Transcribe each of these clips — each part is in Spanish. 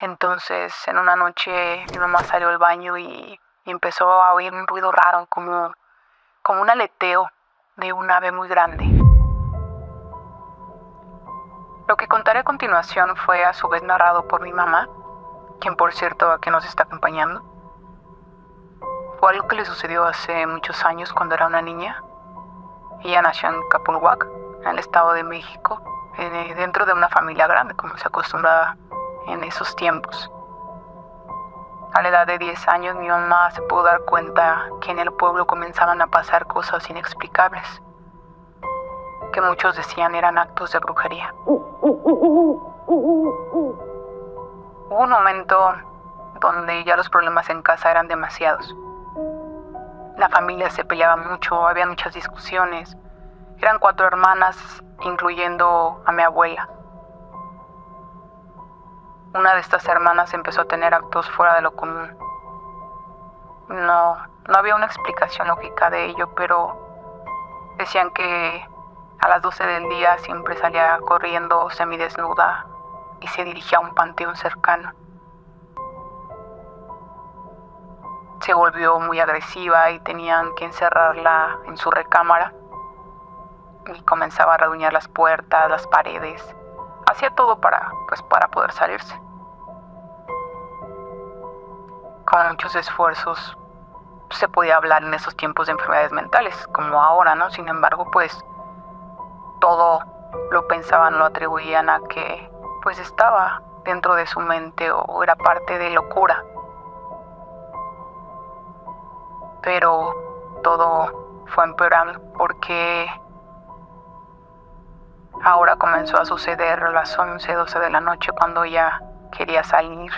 Entonces, en una noche mi mamá salió al baño y empezó a oír un ruido raro, como un aleteo de un ave muy grande. Lo que contaré a continuación fue a su vez narrado por mi mamá, quien por cierto aquí nos está acompañando. Fue algo que le sucedió hace muchos años cuando era una niña. Ella nació en Capulhuac, en el Estado de México, dentro de una familia grande, como se acostumbraba en esos tiempos. A la edad de 10 años mi mamá se pudo dar cuenta que en el pueblo comenzaban a pasar cosas inexplicables, que muchos decían eran actos de brujería. Hubo un momento donde ya los problemas en casa eran demasiados. La familia se peleaba mucho, había muchas discusiones. Eran 4 hermanas, incluyendo a mi abuela. Una de estas hermanas empezó a tener actos fuera de lo común. No había una explicación lógica de ello, pero decían que a las 12 del día siempre salía corriendo semidesnuda y se dirigía a un panteón cercano. Se volvió muy agresiva y tenían que encerrarla en su recámara y comenzaba a rasguñar las puertas, las paredes. Hacía todo para poder salirse. Con muchos esfuerzos se podía hablar en esos tiempos de enfermedades mentales, como ahora, ¿no? Sin embargo, todo lo pensaban, lo atribuían a que estaba dentro de su mente o era parte de locura. Pero todo fue empeorando porque ahora comenzó a suceder a las 11, 12 de la noche cuando ella quería salir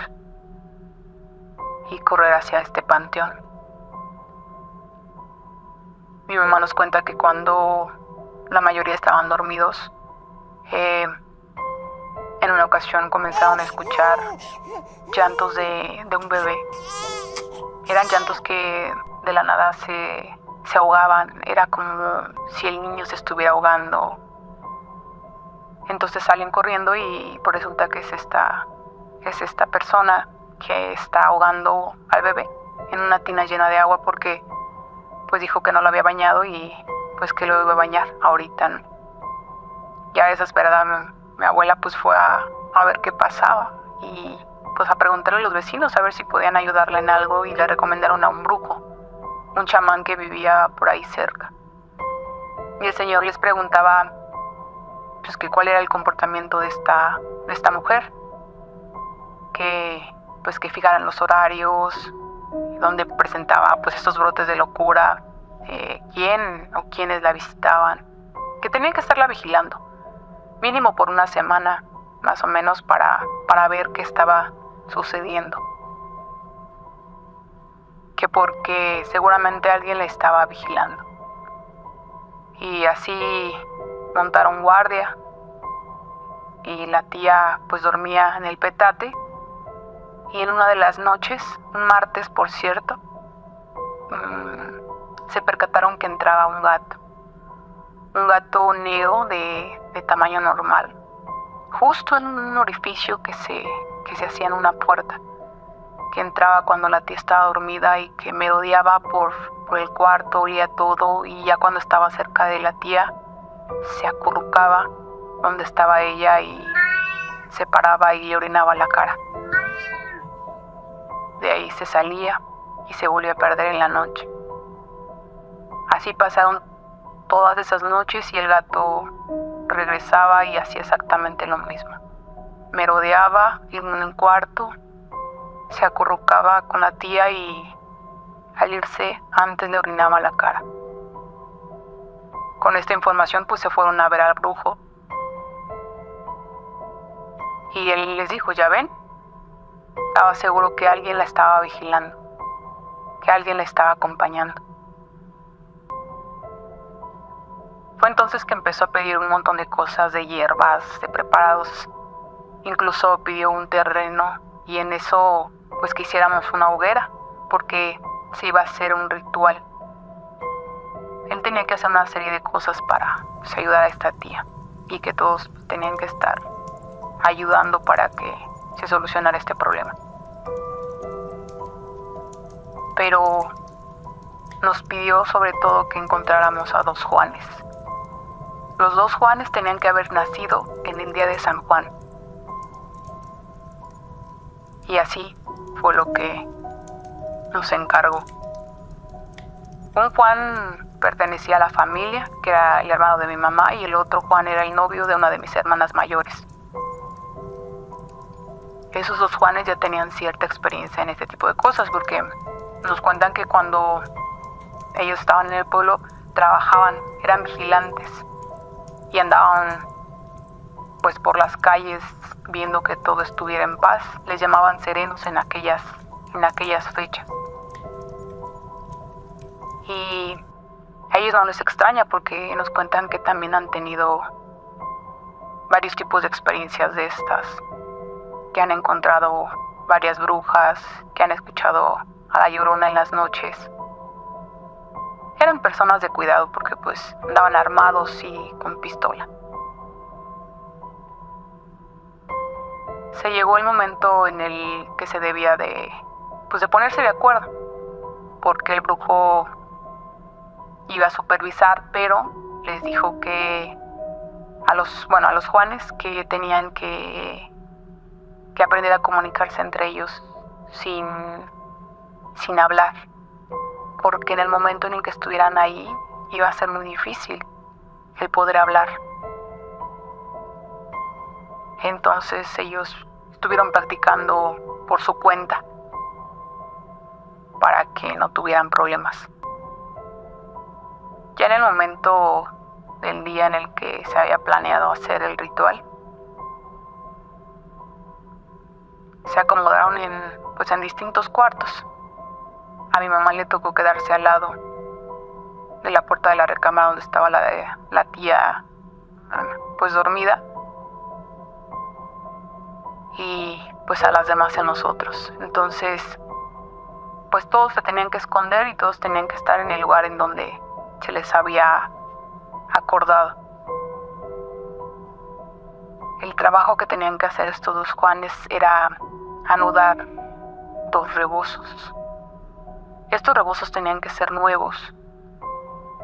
y correr hacia este panteón. Mi mamá nos cuenta que cuando la mayoría estaban dormidos, en una ocasión comenzaron a escuchar llantos de un bebé. Eran llantos que de la nada se ahogaban, era como si el niño se estuviera ahogando. Entonces salen corriendo y resulta que es esta persona que está ahogando al bebé en una tina llena de agua porque dijo que no lo había bañado y que lo iba a bañar ahorita, ¿no? Ya desesperada mi abuela fue a ver qué pasaba y a preguntarle a los vecinos a ver si podían ayudarla en algo y le recomendaron a un brujo, un chamán que vivía por ahí cerca. Y el señor les preguntaba que cuál era el comportamiento de esta mujer, que fijaran los horarios, donde presentaba estos brotes de locura, quién o quiénes la visitaban, que tenían que estarla vigilando, mínimo por una semana, más o menos, para ver qué estaba sucediendo. Que porque seguramente alguien la estaba vigilando. Y así montaron guardia y la tía dormía en el petate. Y en una de las noches, un martes por cierto, se percataron que entraba un gato negro de tamaño normal, justo en un orificio que se hacía en una puerta, que entraba cuando la tía estaba dormida y que merodeaba por el cuarto, olía todo, y ya cuando estaba cerca de la tía se acurrucaba donde estaba ella y se paraba y le orinaba la cara. De ahí se salía y se volvió a perder en la noche. Así pasaron todas esas noches y el gato regresaba y hacía exactamente lo mismo. Merodeaba en el cuarto, se acurrucaba con la tía y al irse antes le orinaba la cara. Con esta información se fueron a ver al brujo y él les dijo, ¿ya ven? Estaba seguro que alguien la estaba vigilando, que alguien la estaba acompañando. Fue entonces que empezó a pedir un montón de cosas, de hierbas, de preparados. Incluso pidió un terreno y en eso que hiciéramos una hoguera, porque se iba a hacer un ritual. Él tenía que hacer una serie de cosas para ayudar a esta tía y que todos tenían que estar ayudando para que se solucionara este problema. Pero nos pidió sobre todo que encontráramos a 2 Juanes. Los 2 Juanes tenían que haber nacido en el día de San Juan. Y así fue lo que nos encargó. Un Juan pertenecía a la familia, que era el hermano de mi mamá, y el otro Juan era el novio de una de mis hermanas mayores. Esos 2 Juanes ya tenían cierta experiencia en este tipo de cosas, porque nos cuentan que cuando ellos estaban en el pueblo, trabajaban, eran vigilantes y andaban pues por las calles viendo que todo estuviera en paz. Les llamaban serenos en aquellas fechas. Y a ellos no les extraña porque nos cuentan que también han tenido varios tipos de experiencias de estas, que han encontrado varias brujas, que han escuchado a la Llorona en las noches. Eran personas de cuidado porque pues andaban armados y con pistola. Se llegó el momento en el que se debía de ponerse de acuerdo, porque el brujo iba a supervisar, pero les dijo que a los Juanes que tenían que aprender a comunicarse entre ellos sin hablar, porque en el momento en el que estuvieran ahí iba a ser muy difícil el poder hablar. Entonces ellos estuvieron practicando por su cuenta para que no tuvieran problemas. Ya en el momento del día en el que se había planeado hacer el ritual, se acomodaron en distintos cuartos. A mi mamá le tocó quedarse al lado de la puerta de la recámara donde estaba la tía pues dormida, y pues a las demás en nosotros. Entonces pues todos se tenían que esconder y todos tenían que estar en el lugar en donde se les había acordado. El trabajo que tenían que hacer estos 2 Juanes era anudar 2 rebozos. Estos rebozos tenían que ser nuevos,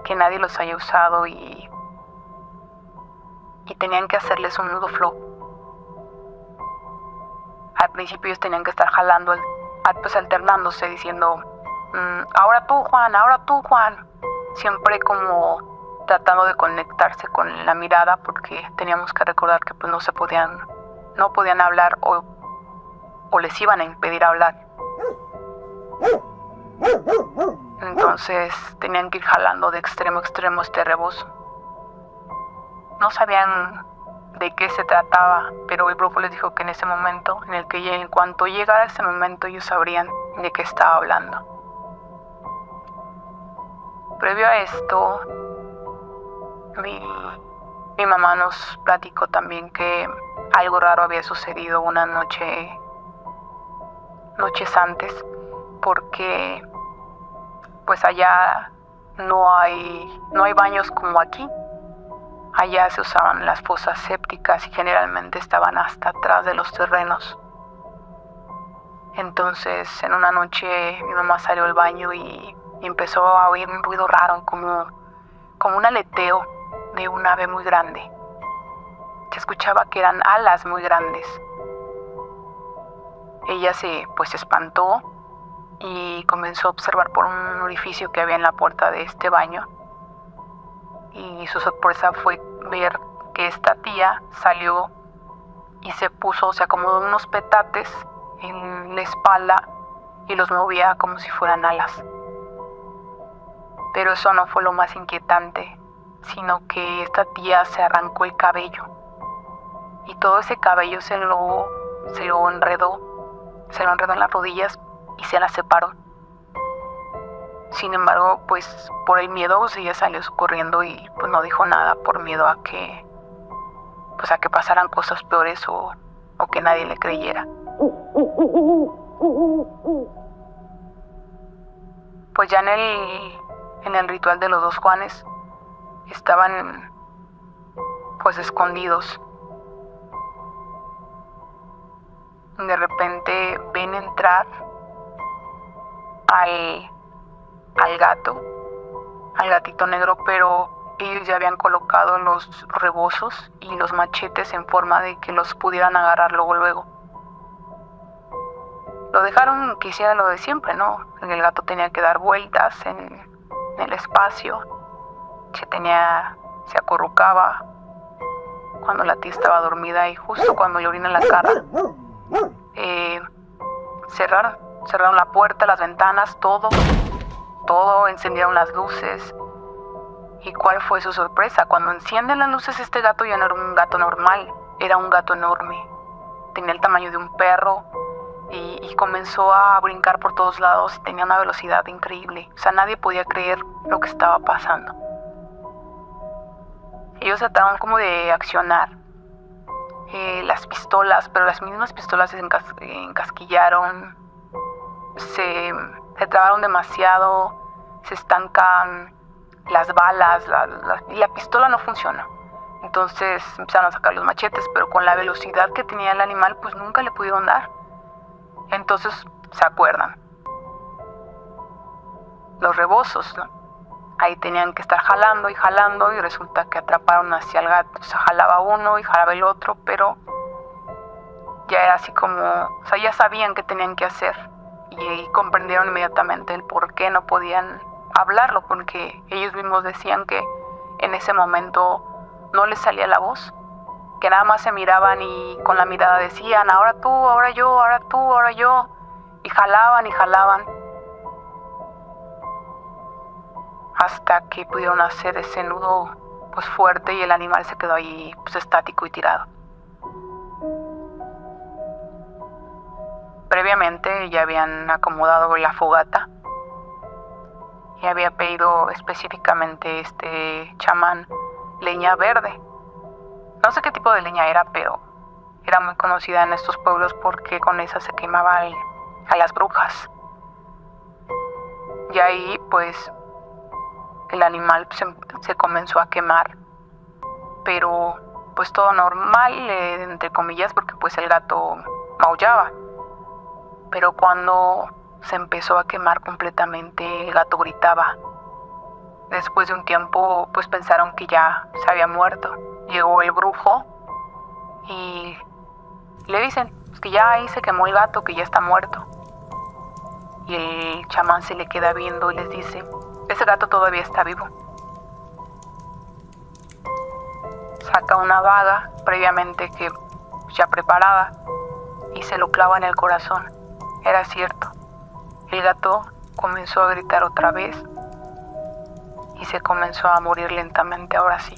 que nadie los haya usado, y tenían que hacerles un nudo flojo. Al principio ellos tenían que estar jalando, alternándose, diciendo ahora tú Juan, siempre como tratando de conectarse con la mirada, porque teníamos que recordar que pues no podían hablar o les iban a impedir hablar. Entonces tenían que ir jalando de extremo a extremo este rebozo. No sabían de qué se trataba, pero el brujo les dijo que en ese momento, en cuanto llegara ese momento, ellos sabrían de qué estaba hablando. Previo a esto, mi mamá nos platicó también que algo raro había sucedido una noches antes, porque pues allá no hay baños como aquí. Allá se usaban las fosas sépticas y generalmente estaban hasta atrás de los terrenos. Entonces, en una noche mi mamá salió al baño y empezó a oír un ruido raro, como un aleteo de un ave muy grande. Se escuchaba que eran alas muy grandes. Ella se espantó y comenzó a observar por un orificio que había en la puerta de este baño. Y su sorpresa fue ver que esta tía salió y se acomodó unos petates en la espalda y los movía como si fueran alas. Pero eso no fue lo más inquietante, sino que esta tía se arrancó el cabello y todo ese cabello se lo enredó en las rodillas y se las separó. Sin embargo, por el miedo, ella salió corriendo y no dijo nada, por miedo a que pasaran cosas peores o que nadie le creyera. Pues ya en el ritual de los 2 Juanes estaban escondidos. De repente ven entrar al gato, al gatito negro, pero ellos ya habían colocado los rebozos y los machetes en forma de que los pudieran agarrar luego. Lo dejaron que hiciera lo de siempre, ¿no? El gato tenía que dar vueltas en el espacio, se acurrucaba cuando la tía estaba dormida y justo cuando le orina en la cara, cerraron la puerta, las ventanas, todo, encendieron las luces. ¿Y cuál fue su sorpresa? Cuando encienden las luces, este gato ya no era un gato normal, era un gato enorme. Tenía el tamaño de un perro y comenzó a brincar por todos lados y tenía una velocidad increíble. O sea, nadie podía creer lo que estaba pasando. Ellos trataron como de accionar las pistolas, pero las mismas pistolas se encasquillaron, se trabaron demasiado, se estancan las balas, y la pistola no funciona. Entonces empezaron a sacar los machetes, pero con la velocidad que tenía el animal, pues nunca le pudieron dar. Entonces, ¿se acuerdan? Los rebozos, ¿no? Ahí tenían que estar jalando y resulta que atraparon hacia el gato. O sea, jalaba uno y jalaba el otro, pero ya era así como, o sea, ya sabían qué tenían que hacer y comprendieron inmediatamente el por qué no podían hablarlo, porque ellos mismos decían que en ese momento no les salía la voz, que nada más se miraban y con la mirada decían, ahora tú, ahora yo, ahora tú, ahora yo, y jalaban, hasta que pudieron hacer ese nudo pues fuerte y el animal se quedó ahí pues estático y tirado. Previamente ya habían acomodado la fogata y había pedido específicamente este chamán leña verde. No sé qué tipo de leña era, pero era muy conocida en estos pueblos porque con esa se quemaba a las brujas. Y ahí pues el animal se comenzó a quemar, pero pues todo normal, entre comillas, porque pues el gato maullaba. Pero cuando se empezó a quemar completamente, el gato gritaba. Después de un tiempo, pues pensaron que ya se había muerto. Llegó el brujo y le dicen que ya ahí se quemó el gato, que ya está muerto. Y el chamán se le queda viendo y les dice, ese gato todavía está vivo. Saca una daga previamente que ya preparada y se lo clava en el corazón. Era cierto. El gato comenzó a gritar otra vez y se comenzó a morir lentamente, ahora sí.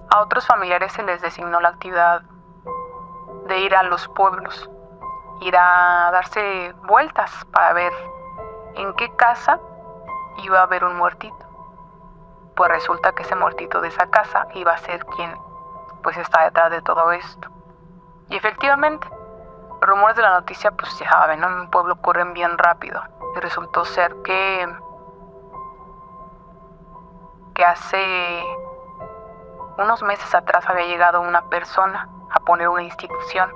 A otros familiares se les designó la actividad de ir a los pueblos, ir a darse vueltas para ver en qué casa iba a haber un muertito. Pues resulta que ese muertito de esa casa iba a ser quien pues está detrás de todo esto. Y efectivamente, los rumores de la noticia pues ya saben, ¿no? En un pueblo corren bien rápido. Y resultó ser que hace unos meses atrás había llegado una persona a poner una institución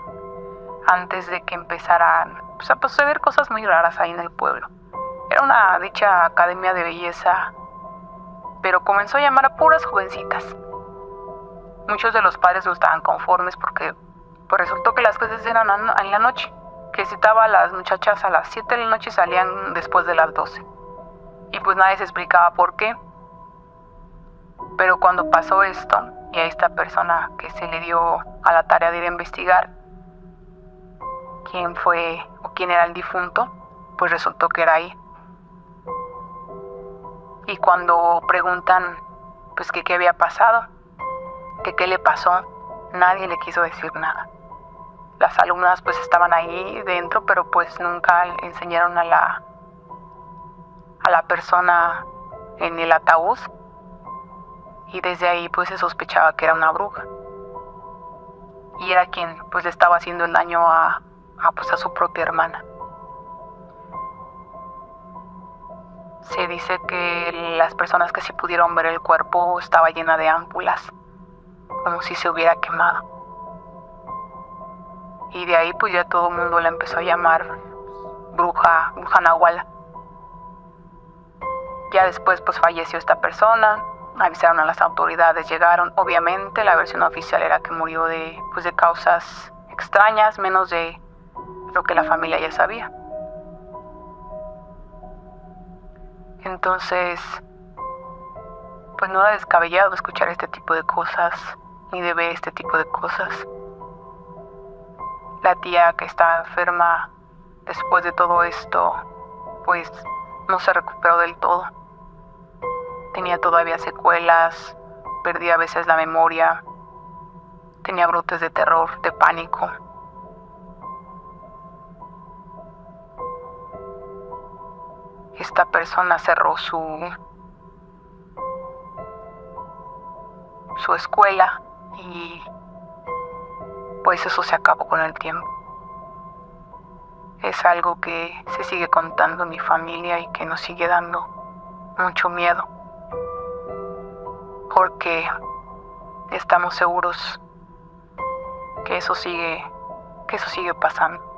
antes de que empezaran pues, a suceder cosas muy raras ahí en el pueblo. Era una dicha academia de belleza, pero comenzó a llamar a puras jovencitas. Muchos de los padres no estaban conformes porque pues resultó que las clases eran en la noche, que citaba a las muchachas a las 7 de la noche y salían después de las 12. Y pues nadie se explicaba por qué. Pero cuando pasó esto, y a esta persona que se le dio a la tarea de ir a investigar quién fue o quién era el difunto, pues resultó que era ahí. Y cuando preguntan pues que qué había pasado, que qué le pasó, nadie le quiso decir nada. Las alumnas pues estaban ahí dentro, pero pues nunca enseñaron a la persona en el ataúd. Y desde ahí pues se sospechaba que era una bruja. Y era quien pues le estaba haciendo el daño a su propia hermana. Se dice que las personas que sí pudieron ver el cuerpo estaba llena de ámpulas, como si se hubiera quemado. Y de ahí pues ya todo el mundo la empezó a llamar bruja Nahuala. Ya después pues falleció esta persona, avisaron a las autoridades, llegaron. Obviamente la versión oficial era que murió de causas extrañas, menos de lo que la familia ya sabía. Entonces, pues no era descabellado escuchar este tipo de cosas, ni de ver este tipo de cosas. La tía que estaba enferma después de todo esto, pues no se recuperó del todo. Tenía todavía secuelas, perdía a veces la memoria, tenía brotes de terror, de pánico. Esta persona cerró su escuela y pues eso se acabó con el tiempo. Es algo que se sigue contando en mi familia y que nos sigue dando mucho miedo, porque estamos seguros que eso sigue pasando.